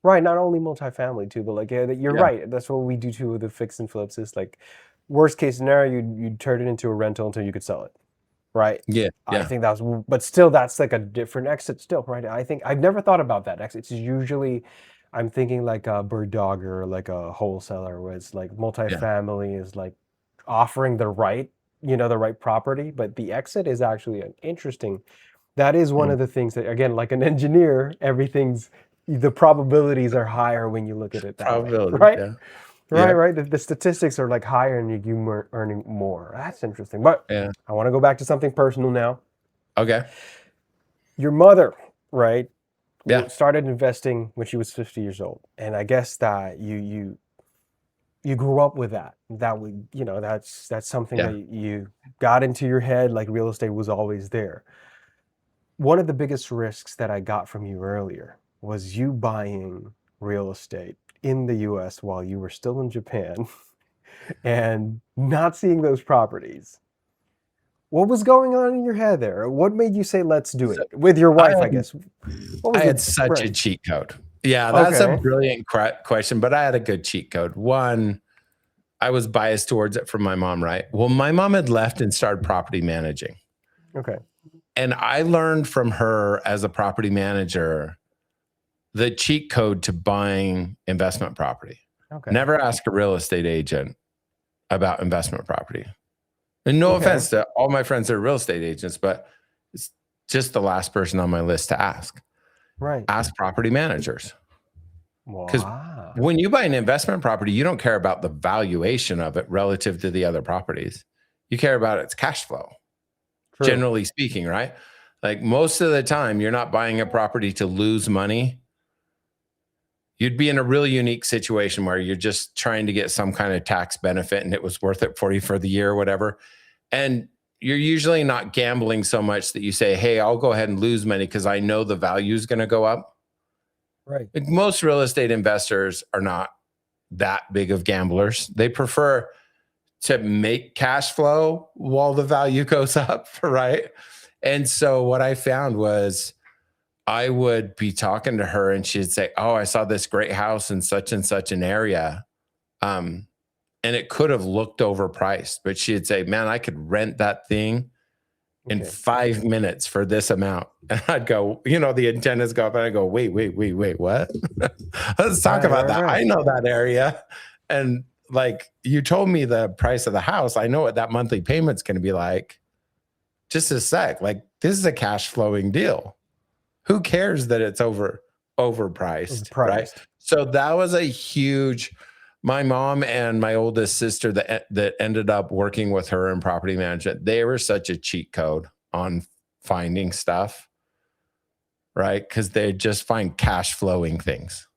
Right. Not only multifamily too, but you're right. That's what we do too with the fix and flips. Is like worst case scenario, you'd turn it into a rental until you could sell it. Right. Yeah. I think but still that's like a different exit still, right? I think I've never thought about that exit. It's usually I'm thinking like a bird dogger or like a wholesaler where it's like multifamily is like offering the right property, but the exit is actually an interesting. That is one of the things that, again, like an engineer, the probabilities are higher when you look at it that way, right? Yeah. Right. The statistics are like higher and you're earning more. That's interesting. But I want to go back to something personal now. Okay. Your mother, right? Yeah. Started investing when she was 50 years old. And I guess that you grew up with that. That's something that you got into your head, like real estate was always there. One of the biggest risks that I got from you earlier was you buying real estate in the US while you were still in Japan and not seeing those properties. What was going on in your head there? What made you say, let's do it? With your wife, I guess. I had such a cheat code. Yeah, that's a brilliant question, but I had a good cheat code. One, I was biased towards it from my mom, right? Well, my mom had left and started property managing. Okay. And I learned from her as a property manager the cheat code to buying investment property. Okay. Never ask a real estate agent about investment property. And no offense to all my friends that are real estate agents, but it's just the last person on my list to ask. Right. Ask property managers. Because Wow. when you buy an investment property, you don't care about the valuation of it relative to the other properties. You care about its cash flow. True. Generally speaking, right? Like most of the time, you're not buying a property to lose money. You'd be in a really unique situation where you're just trying to get some kind of tax benefit and it was worth it for you for the year or whatever. And you're usually not gambling so much that you say, hey, I'll go ahead and lose money because I know the value is going to go up. Right. Like most real estate investors are not that big of gamblers. They prefer to make cash flow while the value goes up, right? And so what I found was I would be talking to her and she'd say, oh, I saw this great house in such and such an area. And it could have looked overpriced, but she'd say, man, I could rent that thing in Okay. 5 minutes for this amount. And I'd go, the antennas go up and I go, wait, what? Let's talk Right, about right, that. right. I know that area. And like you told me the price of the house. I know what that monthly payment's going to be like. Just a sec. Like this is a cash flowing deal. Who cares that it's overpriced, right? Overpriced. So that was a huge. My mom and my oldest sister that ended up working with her in property management, they were such a cheat code on finding stuff, right? Because they just find cash flowing things,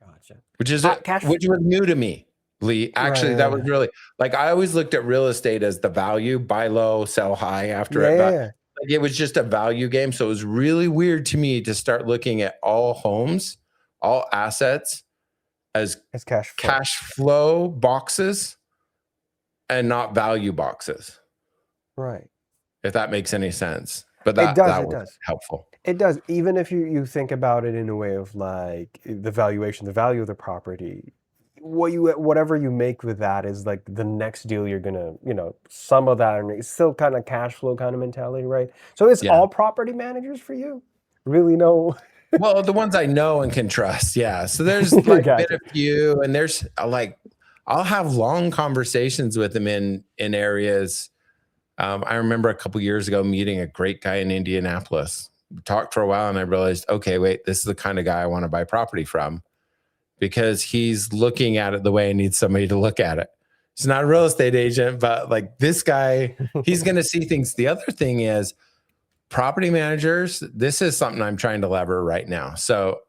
Gotcha. which Cash. was new to me, Lee. Actually, Right, that right. was really like I always looked at real estate as the value, buy low, sell high after Yeah, it. yeah, But yeah. like, it was just a value game. So it was really weird to me to start looking at all homes, all assets as It's cash flow. cash flow boxes and not value boxes, Right. if that makes any sense. But It does. that It was does. helpful. It does. Even if you think about it in a way of like the valuation, the value of the property, whatever you make with that is like the next deal you're gonna, some of that, and it's still kind of cash flow kind of mentality, right? So it's Yeah. all property managers for you? Really no. Well, the ones I know and can trust. Yeah. So there's like been Gotcha. a few, and there's like, I'll have long conversations with them in areas. I remember a couple years ago meeting a great guy in Indianapolis. We talked for a while and I realized, okay, wait, this is the kind of guy I want to buy property from because he's looking at it the way I need somebody to look at it. He's not a real estate agent, but like this guy, he's going to see things. The other thing is property managers. This is something I'm trying to lever right now. So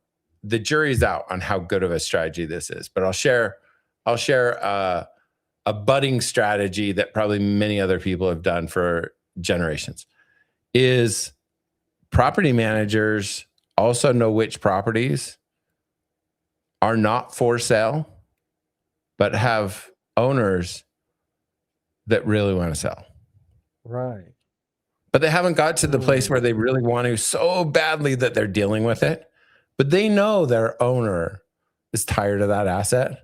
the jury's out on how good of a strategy this is, but I'll share a budding strategy that probably many other people have done for generations. Is property managers also know which properties are not for sale, but have owners that really want to sell. Right. But they haven't got to the place where they really want to so badly that they're dealing with it. But they know their owner is tired of that asset.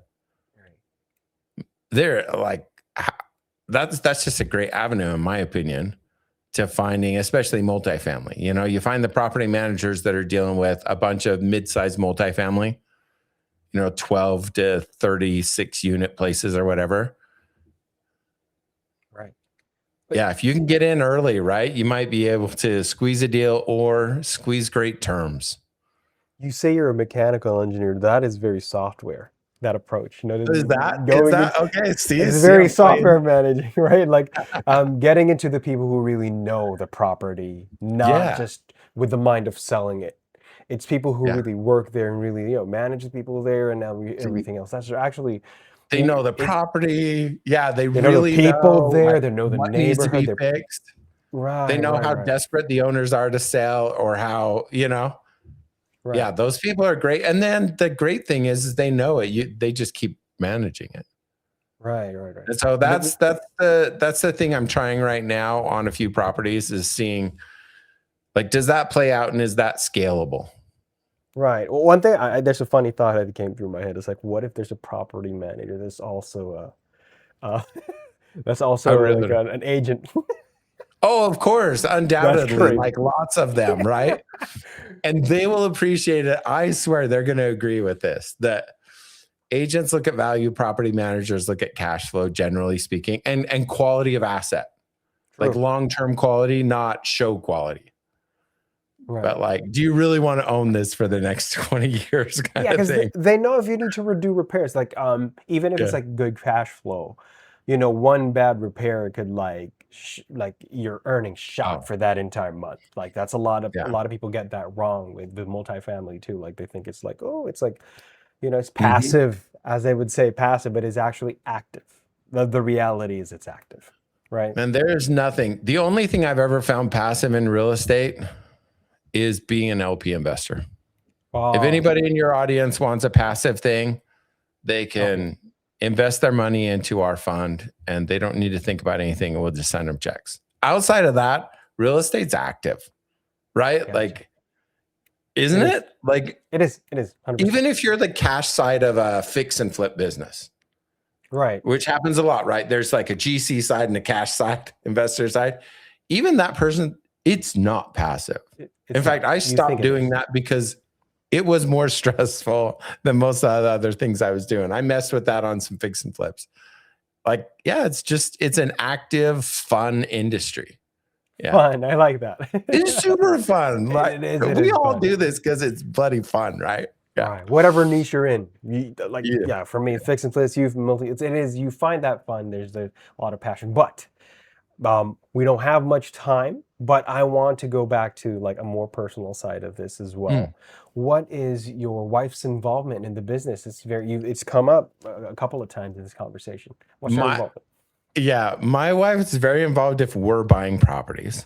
They're like, that's just a great avenue, in my opinion, to finding, especially multifamily. You find the property managers that are dealing with a bunch of mid-sized multifamily, 12 to 36 unit places or whatever. Right. Yeah, if you can get in early, right, you might be able to squeeze a deal or squeeze great terms. You say you're a mechanical engineer. That is very software, that approach. Is that okay? See, it's very software managing, right? Like getting into the people who really know the property, not just with the mind of selling it. It's people who really work there and really, manage the people there and now everything else. That's actually they know the property. Yeah, they know really the people know there. They know the what needs to be neighborhood. fixed. Right. They know how right. desperate the owners are to sell or how, Right. Yeah, those people are great. And then the great thing is they know it. They just keep managing it. Right. And so that's the thing I'm trying right now on a few properties is seeing, like, does that play out and is that scalable? Right. Well, one thing, there's a funny thought that came through my head. It's like, what if there's a property manager that's also that's also like an agent? Oh, of course, undoubtedly, like lots of them, right? And they will appreciate it. I swear they're going to agree with this, that agents look at value, property managers look at cash flow, generally speaking, and quality of asset. True. Like long-term quality, not show quality. Right. But like, do you really want to own this for the next 20 years? Yeah, because they know if you need to do repairs, like even if it's like good cash flow, one bad repair could like your earnings shot for that entire month. Like that's a lot of people get that wrong with the multifamily too. Like they think it's like, oh, it's like, it's passive, as they would say passive, but it's actually active. The reality is it's active, right? And there's nothing. The only thing I've ever found passive in real estate is being an LP investor. Oh. If anybody in your audience wants a passive thing, they can invest their money into our fund and they don't need to think about anything and we'll just send them checks. Outside of that, real estate's active, right? Gotcha. Like, isn't it? Like it is 100%. Even if you're the cash side of a fix and flip business, right? Which happens a lot, right? There's like a GC side and a cash side, investor side. even that person, it's not passive. In fact, I stopped doing that because it was more stressful than most of the other things I was doing. I messed with that on some fix and flips. Like, yeah, it's an active, fun industry. Yeah. Fun. I like that. It's super fun. Like, we all fun. do this because it's bloody fun, right? Yeah. Right. Whatever niche you're in, for me, fix and flips, you find that fun. There's a lot of passion, but we don't have much time, but I want to go back to like a more personal side of this as well. What is your wife's involvement in the business? It's come up a couple of times in this conversation. What's her involvement? Yeah, my wife is very involved if we're buying properties.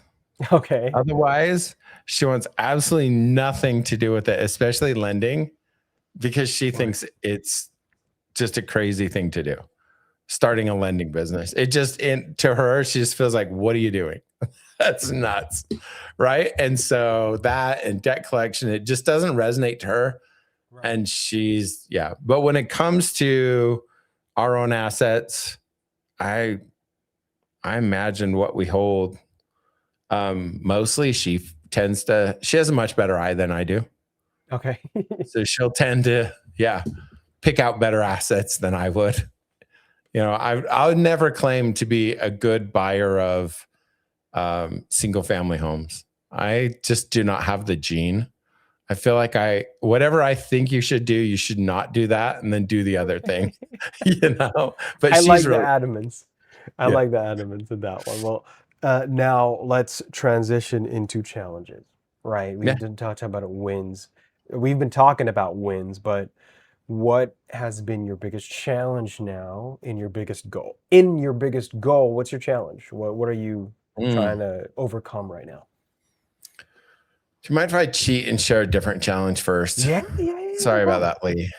Okay. Otherwise, she wants absolutely nothing to do with it, especially lending, because she thinks it's just a crazy thing to do. Starting a lending business. To her, she just feels like, what are you doing? That's nuts. Right. And so that and debt collection, it just doesn't resonate to her. Right. And but when it comes to our own assets, I imagine what we hold. Mostly she has a much better eye than I do. Okay. So she'll tend to, pick out better assets than I would. I would never claim to be a good buyer of single family homes. I just do not have the gene. I feel like whatever I think you should do, you should not do that and then do the other thing, But I like the adamants. I like the adamants in that one. Well, now let's transition into challenges, right? We've been talking about wins. We've been talking about wins, but what has been your biggest challenge now in your biggest goal? In your biggest goal, what's your challenge? What are you trying to overcome right now? Do you mind if I cheat and share a different challenge first? Yeah. Sorry about that, Lee.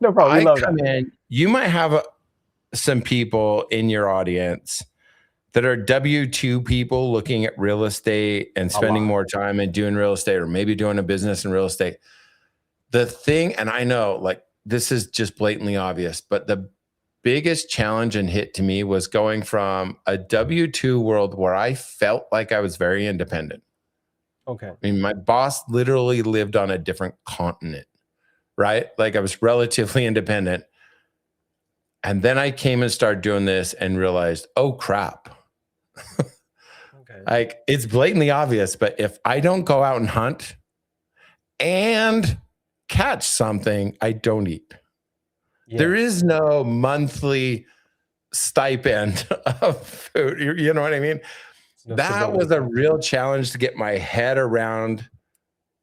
No problem. I come in. You might have some people in your audience that are W-2 people looking at real estate and spending more time and doing real estate, or maybe doing a business in real estate. The thing, and I know like this is just blatantly obvious, but the biggest challenge and hit to me was going from a W-2 world where I felt like I was very independent. Okay. I mean, my boss literally lived on a different continent, right? Like I was relatively independent. And then I came and started doing this and realized, oh crap. Okay. Like it's blatantly obvious, but if I don't go out and hunt and catch something, I don't eat. Yeah. There is no monthly stipend of food. You know what I mean? That was a real challenge to get my head around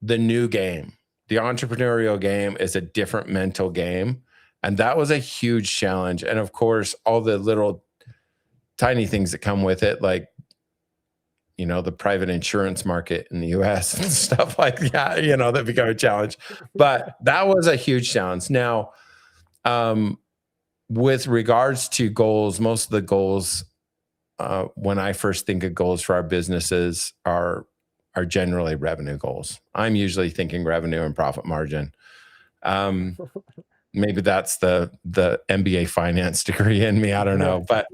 the new game. The entrepreneurial game is a different mental game. And that was a huge challenge. And of course, all the little tiny things that come with it, like, the private insurance market in the US and stuff like that, that become a challenge. But that was a huge challenge. Now, with regards to goals, most of the goals, when I first think of goals for our businesses are generally revenue goals. I'm usually thinking revenue and profit margin. Maybe that's the MBA finance degree in me. I don't know. But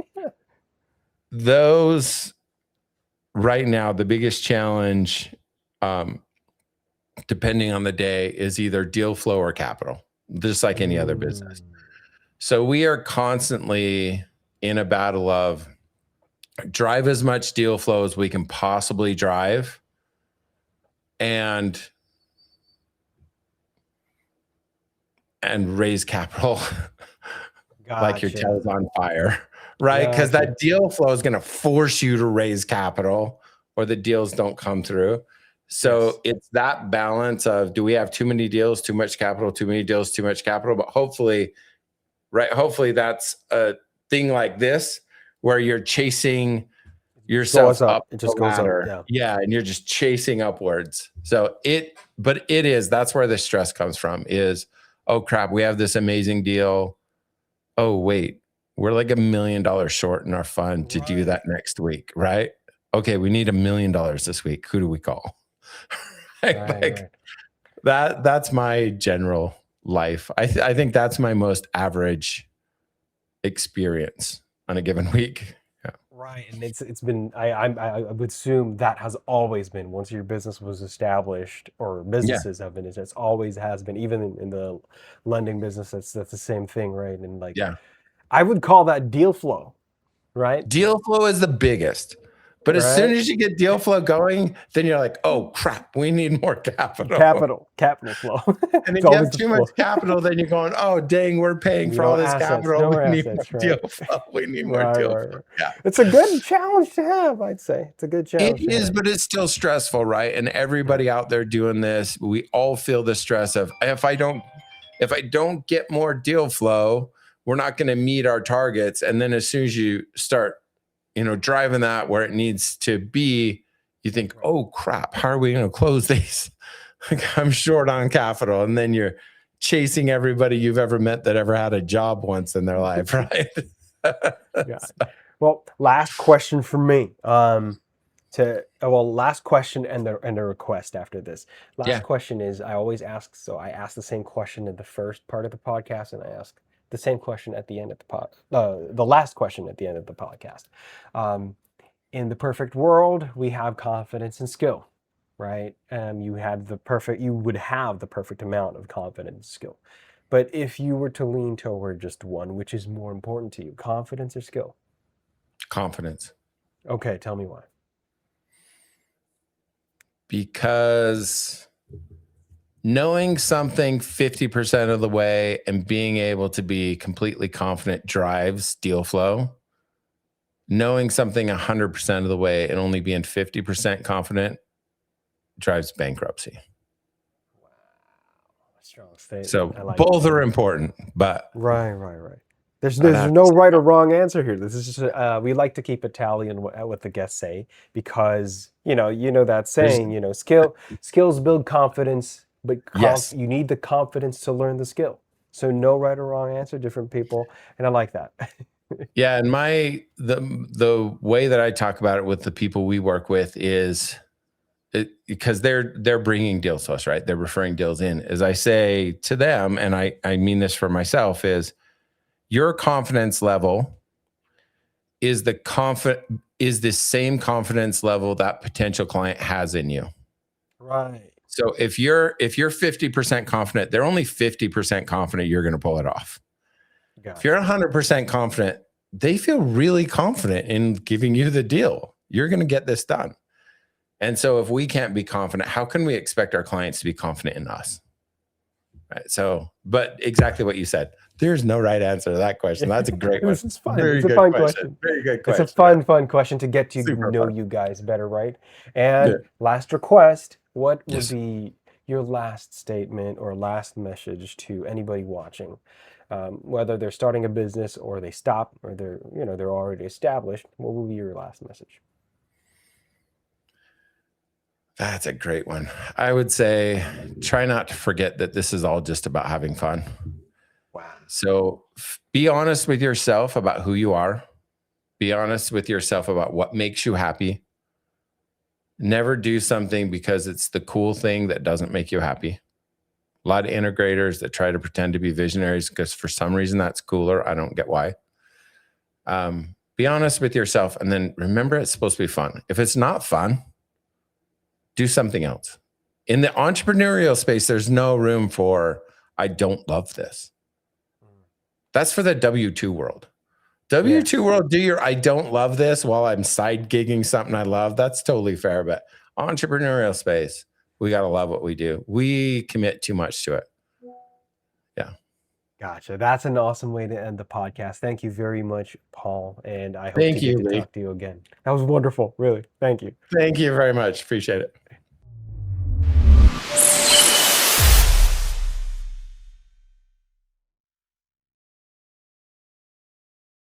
those right now, the biggest challenge, depending on the day, is either deal flow or capital, just like any other business. So we are constantly in a battle of drive as much deal flow as we can possibly drive and raise capital like your tail's on fire, right? Because that deal flow is going to force you to raise capital or the deals don't come through. So it's that balance of, do we have too many deals, too much capital, too many deals, too much capital? But hopefully that's a thing like this where you're chasing yourself up. It just goes up. Yeah. And you're just chasing upwards. So that's where the stress comes from is, oh crap, we have this amazing deal. Oh, wait, we're like $1 million short in our fund to do that next week, right? Okay, we need $1 million this week. Who do we call? That's my general life. I think that's my most average experience on a given week. Right, and it's been I would assume that has always been once your business was established or Yeah. businesses have been, it's always has been even in the lending business that's the same thing, right? And like Yeah. I would call that deal flow, right? Deal flow is the biggest. But as soon Right? as you get deal flow going, then you're like, oh crap, we need more capital. Capital flow. And It's if you always have the too much flow. capital, then you're going, oh dang, we're paying Need for all more this assets, capital. no We more need more assets, right? deal flow. We need more Right, deal right, flow. right. Yeah. It's a good challenge to have, I'd say. It's a good It challenge to is, have. but it's still stressful, right? And everybody Right. out there doing this, we all feel the stress of if I don't get more deal flow, we're not going to meet our targets. And then as soon as you start, driving that where it needs to be, you think, Right. oh crap, how are we going to close these? Like, I'm short on capital. And then you're chasing everybody you've ever met that ever had a job once in their life, right? Yeah. Well, last question for me. Last question and the request after this. Last Yeah. question is I always ask, so I ask the same question in the first part of the podcast, and I ask the same question at the end of the last question at the end of the podcast. In the perfect world, we have confidence and skill, right? You would have the perfect amount of confidence and skill. But if you were to lean toward just one, which is more important to you, confidence or skill? Confidence. Okay, tell me why. Because knowing something 50% of the way and being able to be completely confident drives deal flow. Knowing something 100% of the way and only being 50% confident drives bankruptcy. Wow, strong statement. So I like both that. are important, but Right. There's I'd have to no say right or wrong answer here. This is just we like to keep a tally on what the guests say because you know that there's saying, skills build confidence, but yes. you need the confidence to learn the skill. So no right or wrong answer, different people, and I like that. Yeah, and the way that I talk about it with the people we work with is because they're bringing deals to us, right? They're referring deals in. As I say to them, and I mean this for myself, is your confidence level is the same confidence level that potential client has in you. Right. So if you're 50% confident, they're only 50% confident you're going to pull it off. If you're 100% confident, they feel really confident in giving you the deal. You're going to get this done. And so if we can't be confident, how can we expect our clients to be confident in us? Right. So, but exactly what you said, there's no right answer to that question. That's a great one. This is fun. Very It's a good fun question. Very good question. It's a fun question to get to Super know fun. you guys better, right? And Yeah. last request, what would Yes. be your last statement or last message to anybody watching? Whether they're starting a business or they stop or they're already established, what will be your last message? That's a great one. I would say try not to forget that this is all just about having fun. Wow. So be honest with yourself about who you are. Be honest with yourself about what makes you happy. Never do something because it's the cool thing that doesn't make you happy. A lot of integrators that try to pretend to be visionaries because for some reason that's cooler. I don't get why. Be honest with yourself and then remember it's supposed to be fun. If it's not fun, do something else. In the entrepreneurial space, there's no room for, I don't love this. That's for the W-2 world. W-2 world, do your, I don't love this while I'm side gigging something I love. That's totally fair. But entrepreneurial space, we got to love what we do. We commit too much to it. Yeah. Gotcha. That's an awesome way to end the podcast. Thank you very much, Paul. And I hope Thank to get you, to Lee. talk to you again. That was wonderful. Really. Thank you. Thank you very much. Appreciate it.